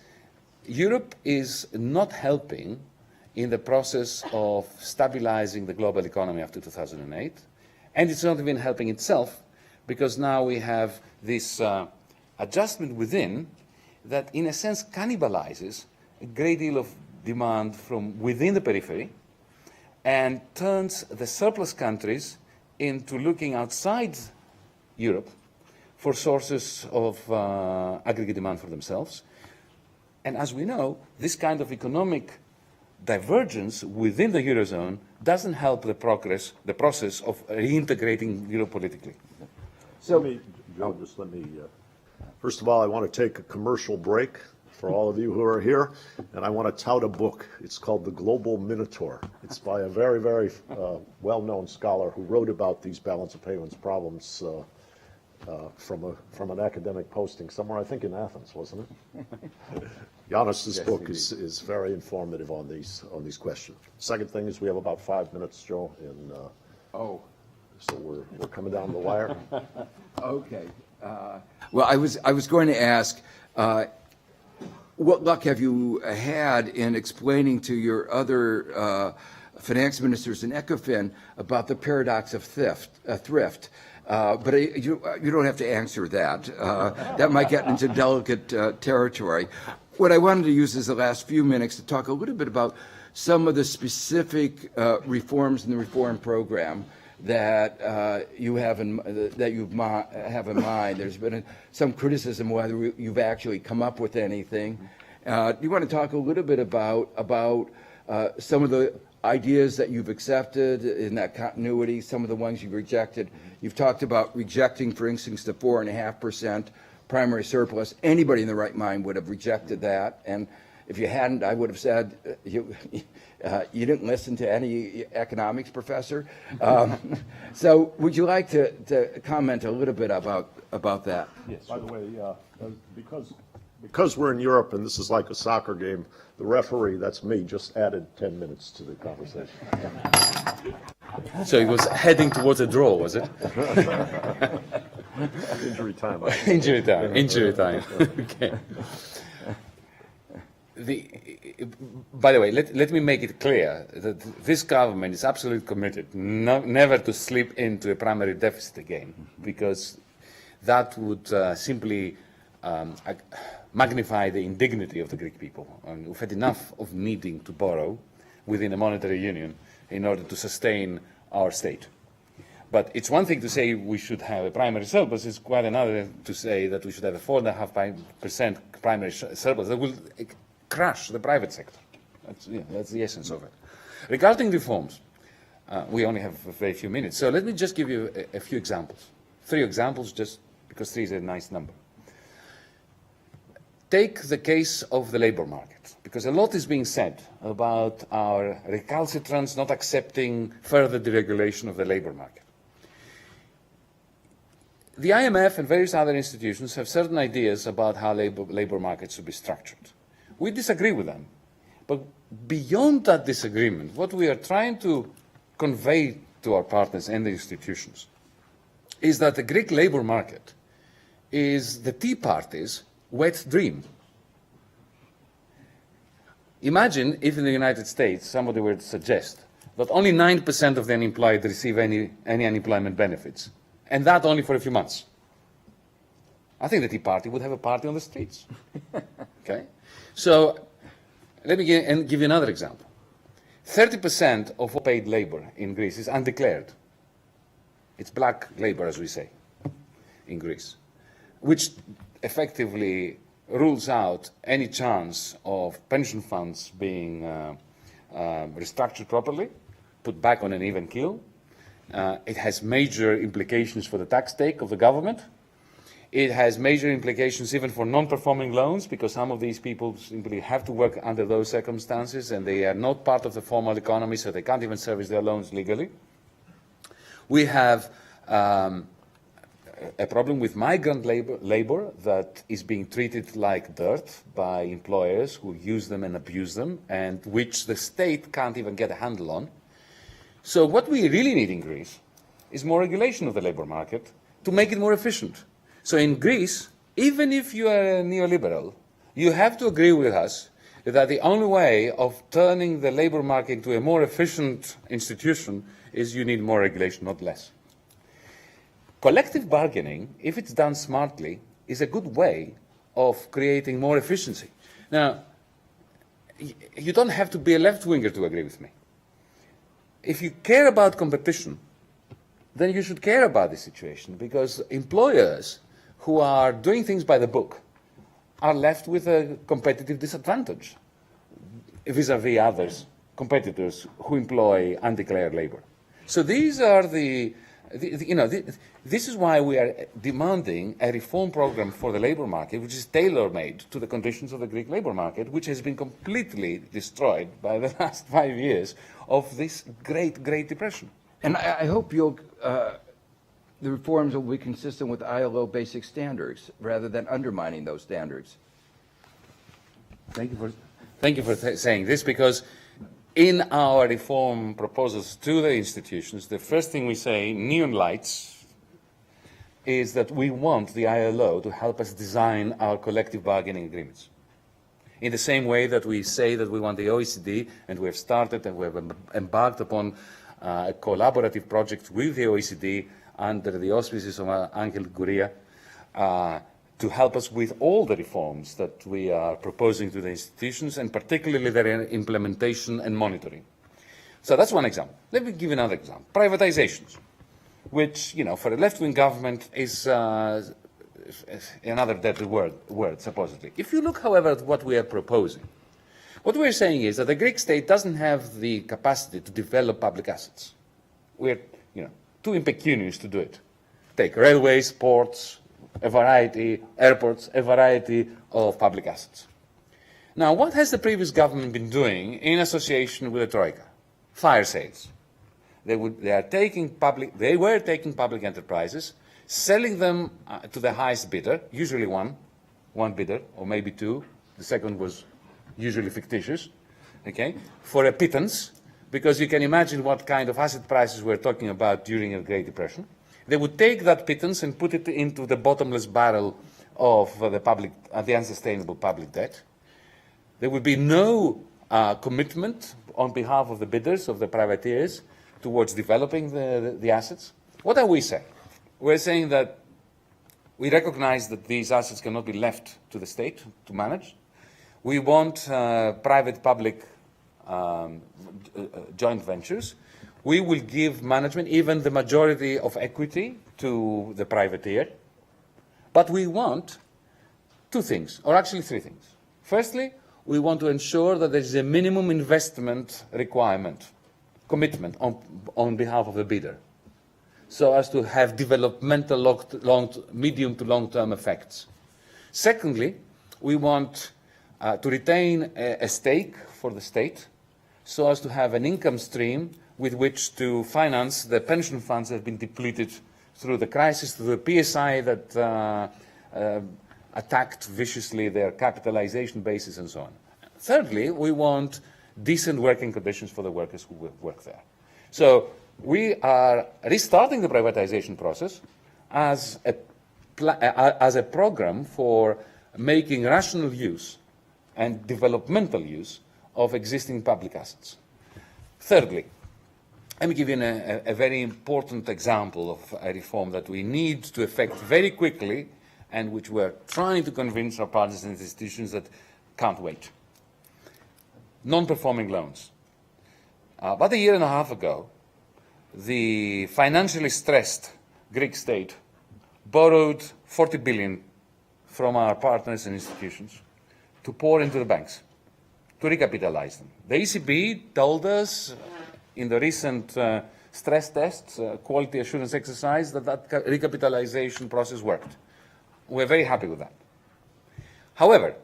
Europe is not helping in the process of stabilizing the global economy after 2008. And it's not even helping itself, because now we have this adjustment within that, in a sense, cannibalizes a great deal of demand from within the periphery and turns the surplus countries into looking outside Europe for sources of aggregate demand for themselves. And as we know, this kind of economic divergence within the Eurozone doesn't help the process of reintegrating Europe politically. So, Joe, just let me, first of all, I want to take a commercial break for all of you who are here, and I want to tout a book. It's called The Global Minotaur. It's by a very, very well-known scholar who wrote about these balance of payments problems from an academic posting somewhere, I think in Athens, wasn't it? Yanis's book is very informative on these questions. Second thing is we have about 5 minutes, Joe, and so we're coming down the wire. Okay. Well, I was going to ask, what luck have you had in explaining to your other finance ministers in ECOFIN about the paradox of thrift? But you don't have to answer that. That might get into delicate territory. What I wanted to use is the last few minutes to talk a little bit about some of the specific reforms in the reform program that you have in mind. There's been some criticism whether you've actually come up with anything. Do you want to talk a little bit about some of the ideas that you've accepted in that continuity, some of the ones you've rejected? You've talked about rejecting, for instance, the 4.5% primary surplus. Anybody in the right mind would have rejected that, and if you hadn't, I would have said you didn't listen to any economics professor. So would you like to comment a little bit about that? Yes. By the way, because we're in Europe and this is like a soccer game, the referee, that's me, just added 10 minutes to the conversation. So it was heading towards a draw, was it? Injury time. Injury time. Okay. By the way, let me make it clear that this government is absolutely committed never to slip into a primary deficit again, because that would simply magnify the indignity of the Greek people. And we've had enough of needing to borrow within a monetary union in order to sustain our state. But it's one thing to say we should have a primary surplus. It's quite another to say that we should have a 4.5% primary surplus that will crush the private sector. That's the essence of it. Regarding reforms, we only have a very few minutes. So let me just give you a few examples. 3 examples, just because 3 is a nice number. Take the case of the labor market, because a lot is being said about our recalcitrance not accepting further deregulation of the labor market. The IMF and various other institutions have certain ideas about how labor markets should be structured. We disagree with them. But beyond that disagreement, what we are trying to convey to our partners and the institutions is that the Greek labor market is the Tea Party's wet dream. Imagine if in the United States somebody were to suggest that only 9% of the unemployed receive any unemployment benefits, and that only for a few months. I think the Tea Party would have a party on the streets. Okay? So let me give you another example. 30% of all paid labor in Greece is undeclared. It's black labor, as we say, in Greece, which effectively rules out any chance of pension funds being restructured properly, put back on an even keel. It has major implications for the tax take of the government. It has major implications even for non-performing loans, because some of these people simply have to work under those circumstances and they are not part of the formal economy, so they can't even service their loans legally. We have a problem with migrant labor that is being treated like dirt by employers who use them and abuse them, and which the state can't even get a handle on. So what we really need in Greece is more regulation of the labor market to make it more efficient. So in Greece, even if you are a neoliberal, you have to agree with us that the only way of turning the labor market into a more efficient institution is you need more regulation, not less. Collective bargaining, if it's done smartly, is a good way of creating more efficiency. Now, you don't have to be a left-winger to agree with me. If you care about competition, then you should care about this situation, because employers who are doing things by the book are left with a competitive disadvantage vis-à-vis others, competitors who employ undeclared labor. So these are this is why we are demanding a reform program for the labor market, which is tailor-made to the conditions of the Greek labor market, which has been completely destroyed by the last 5 years of this great depression. And I hope the reforms will be consistent with ILO basic standards rather than undermining those standards. Thank you for saying this, because in our reform proposals to the institutions, the first thing we say, neon lights, is that we want the ILO to help us design our collective bargaining agreements. In the same way that we say that we want the OECD, and we have started and we have embarked upon a collaborative project with the OECD under the auspices of Angel Gouria to help us with all the reforms that we are proposing to the institutions, and particularly their implementation and monitoring. So that's one example. Let me give another example. Privatizations, which, for a left-wing government is another deadly word, supposedly. If you look, however, at what we are proposing, what we're saying is that the Greek state doesn't have the capacity to develop public assets. We're, too impecunious to do it. Take railways, ports, airports, a variety of public assets. Now, what has the previous government been doing in association with the Troika? Fire sales. They were taking public enterprises, selling them to the highest bidder, usually one bidder, or maybe two. The second was usually fictitious, okay, for a pittance, because you can imagine what kind of asset prices we're talking about during a Great Depression. They would take that pittance and put it into the bottomless barrel of the unsustainable public debt. There would be no commitment on behalf of the bidders, of the privateers, towards developing the assets. What are we saying? We're saying that we recognize that these assets cannot be left to the state to manage. We want private-public joint ventures. We will give management, even the majority of equity, to the privateer. But we want two things, or actually three things. Firstly, we want to ensure that there is a minimum investment commitment on behalf of the bidder, so as to have developmental medium to long-term effects. Secondly, we want to retain a stake for the state, so as to have an income stream with which to finance the pension funds that have been depleted through the crisis, through the PSI that attacked viciously their capitalization basis and so on. Thirdly, we want decent working conditions for the workers who will work there. So we are restarting the privatization process as a program for making rational use and developmental use of existing public assets. Thirdly, let me give you a very important example of a reform that we need to effect very quickly, and which we're trying to convince our partners and institutions that can't wait. Non-performing loans. About a year and a half ago, the financially stressed Greek state borrowed 40 billion from our partners and institutions to pour into the banks, to recapitalize them. The ECB told us in the recent stress tests, quality assurance exercise, that recapitalization process worked. We're very happy with that. However,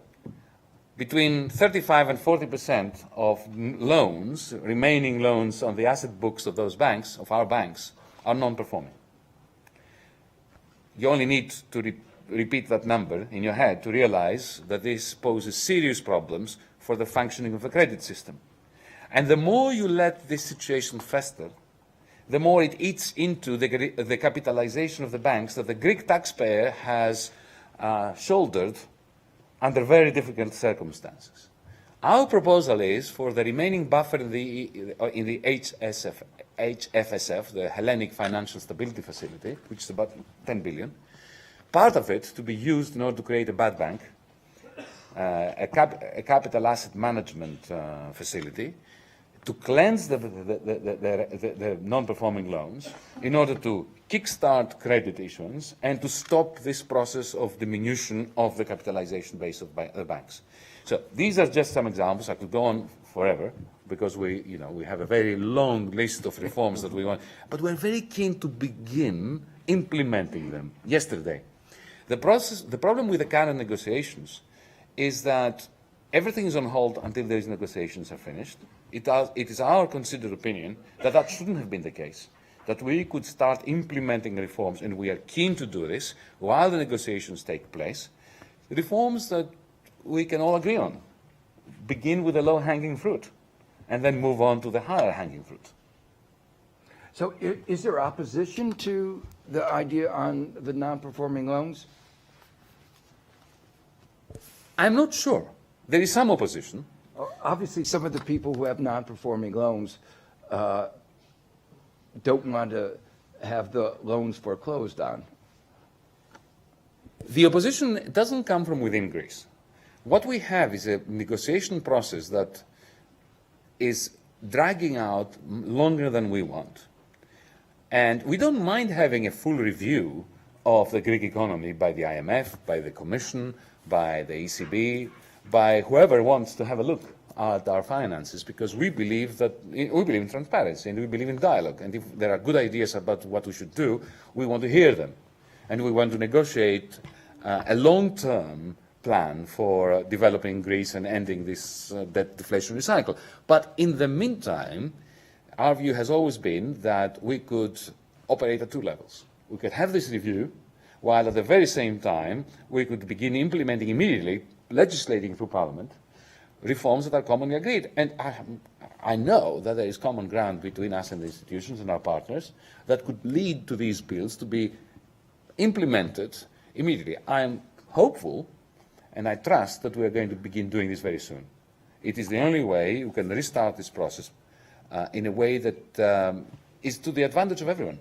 between 35 and 40% of loans, remaining loans on the asset books of those banks, of our banks, are non-performing. You only need to repeat that number in your head to realize that this poses serious problems for the functioning of the credit system. And the more you let this situation fester, the more it eats into the capitalization of the banks that the Greek taxpayer has shouldered under very difficult circumstances. Our proposal is for the remaining buffer in the HFSF, the Hellenic Financial Stability Facility, which is about 10 billion, part of it to be used in order to create a bad bank, a capital asset management facility, to cleanse the non-performing loans in order to kickstart credit issuance and to stop this process of diminution of the capitalization base of the banks. So these are just some examples. I could go on forever because we have a very long list of reforms that we want, but we're very keen to begin implementing them yesterday. The problem with the current negotiations is that everything is on hold until these negotiations are finished. It is our considered opinion that that shouldn't have been the case, that we could start implementing reforms, and we are keen to do this while the negotiations take place, reforms that we can all agree on. Begin with the low-hanging fruit, and then move on to the higher-hanging fruit. So is there opposition to the idea on the non-performing loans? I'm not sure. There is some opposition. Obviously, some of the people who have non-performing loans don't want to have the loans foreclosed on. The opposition doesn't come from within Greece. What we have is a negotiation process that is dragging out longer than we want. And we don't mind having a full review of the Greek economy by the IMF, by the Commission, by the ECB, by whoever wants to have a look at our finances, because we believe in transparency and we believe in dialogue. And if there are good ideas about what we should do, we want to hear them. And we want to negotiate a long-term plan for developing Greece and ending this debt deflationary cycle. But in the meantime, our view has always been that we could operate at two levels. We could have this review, while at the very same time, we could begin implementing immediately, legislating through Parliament, reforms that are commonly agreed. And I know that there is common ground between us and the institutions and our partners that could lead to these bills to be implemented immediately. I am hopeful and I trust that we are going to begin doing this very soon. It is the only way we can restart this process in a way that is to the advantage of everyone.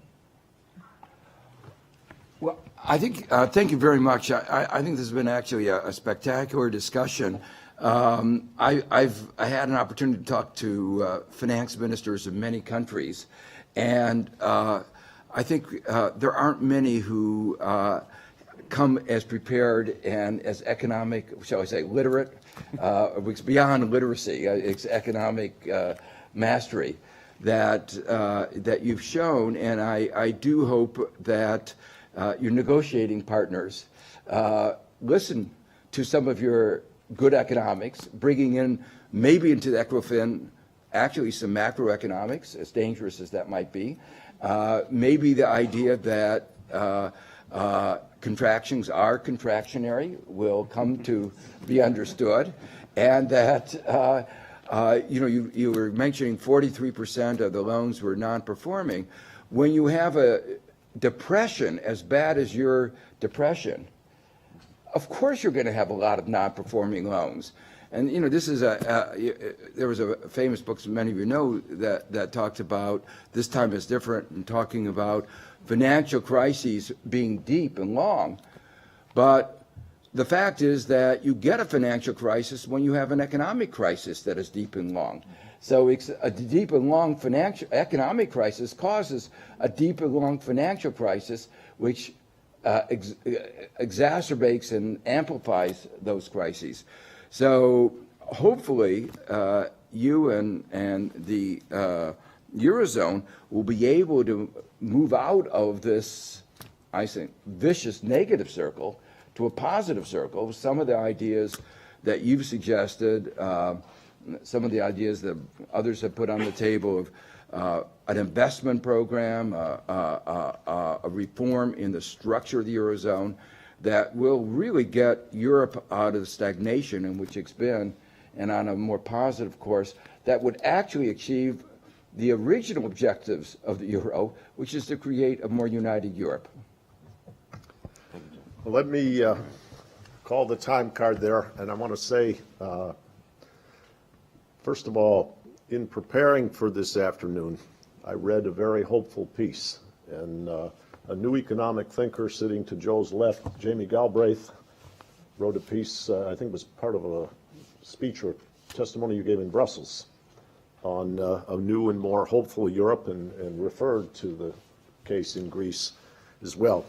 Well, I think, thank you very much. I think this has been actually a spectacular discussion. I had an opportunity to talk to finance ministers of many countries, and I think there aren't many who come as prepared and as economic, shall I say, literate. It's beyond literacy. It's economic mastery that you've shown, and I do hope that your negotiating partners listen to some of your good economics, bringing in maybe into the ECOFIN actually some macroeconomics, as dangerous as that might be, maybe the idea that contractions are contractionary will come to be understood, and that you were mentioning 43% of the loans were non-performing. When you have a depression as bad as your depression, of course you're going to have a lot of non-performing loans. And this is there was a famous book, so many of you know, that talked about This Time Is Different, and talking about financial crises being deep and long, but the fact is that you get a financial crisis when you have an economic crisis that is deep and long. So a deep and long economic crisis causes a deep and long financial crisis, which exacerbates and amplifies those crises. So hopefully you and the Eurozone will be able to move out of this, I think, vicious negative circle to a positive circle. Some of the ideas that you've suggested, some of the ideas that others have put on the table of an investment program, a reform in the structure of the Eurozone that will really get Europe out of the stagnation in which it's been and on a more positive course that would actually achieve the original objectives of the Euro, which is to create a more united Europe. Well, let me call the time card there, and I want to say, first of all, in preparing for this afternoon, I read a very hopeful piece, and a new economic thinker sitting to Joe's left, Jamie Galbraith, wrote a piece, I think it was part of a speech or testimony you gave in Brussels, on a new and more hopeful Europe, and referred to the case in Greece as well.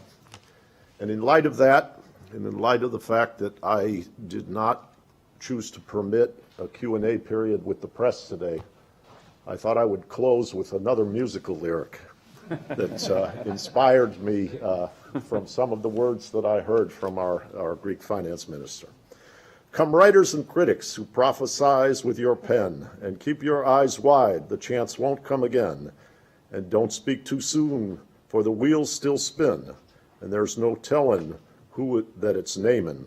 And in light of that, and in light of the fact that I did not choose to permit a Q&A period with the press today, I thought I would close with another musical lyric that inspired me from some of the words that I heard from our Greek finance minister. Come, writers and critics who prophesize with your pen, and keep your eyes wide, the chance won't come again. And don't speak too soon, for the wheels still spin, and there's no telling who that it's naming.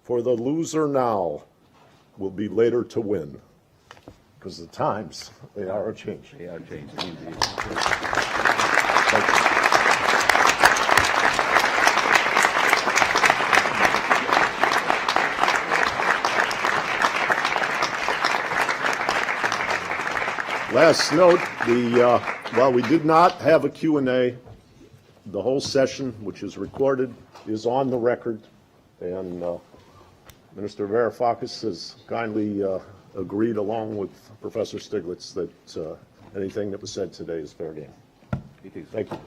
For the loser now will be later to win. Because the times, they are changing. They are changing, indeed. Thank you. Last note, while we did not have a Q&A, the whole session, which is recorded, is on the record, and Minister Varoufakis has kindly agreed, along with Professor Stiglitz, that anything that was said today is fair game. It is. Thank you.